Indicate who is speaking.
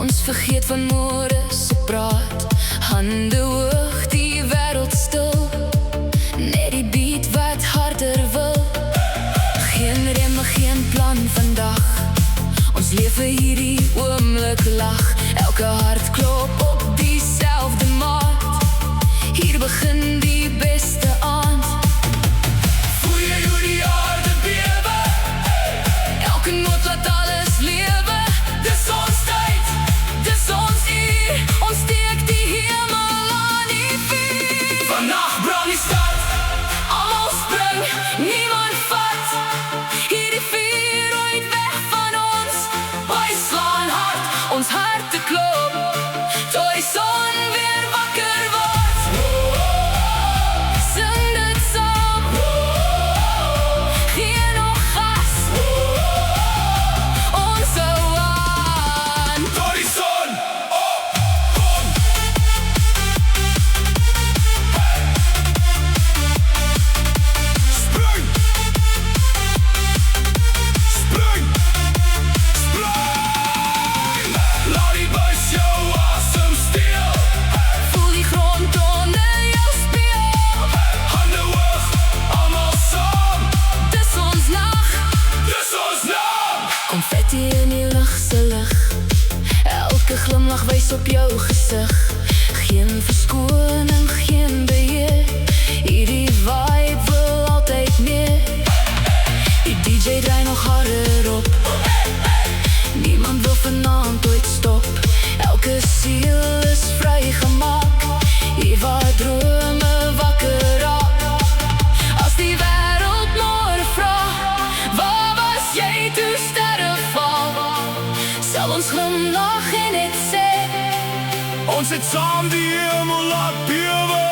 Speaker 1: Ons vergeet van môre se praat, hande hoog, die wêreld stil. Net die beat wat harder wil. Geen rem, geen plan vandag. Ons leef vir hierdie oomblik lag. Elke hart klop op dieselfde maat. Hier begin die beste aand. Voel jy hoe die aarde bewe? Elke noot laat alles lewe. Dis ons tyd, dis ons uur. Ons steek die hemel aan die vuur. Vannacht brand die stad, almal spring, niemand vat. Hierdie vuur ooit weg van ons. Wij slaan hard, ons harte klop, tot die son weer wakker word. Sing dit saam, gee nog gas. Ons hou aan, tot die son opkom. Spring, spring, spring. Laat die buis jou asem steel. Voel die grond onder jou speel. Hande hoog, almal saam. Dis ons nag, dis ons naam. Confetti in die lug se lig. Elke glimlach wys op jou gesig. Geen verskoning, geen beheer. Hierdie vibe wil altyd meer. Die DJ draai nog harder op. Niemand wil vanaand ooit stop. Elke siel is vrygemaak. Hier waar drome wakker raak. As die wêreld môre vra, waar was jy toe sterre val? Sal ons glimlag en net sê,
Speaker 2: Ons het saam die hemel laat bewe.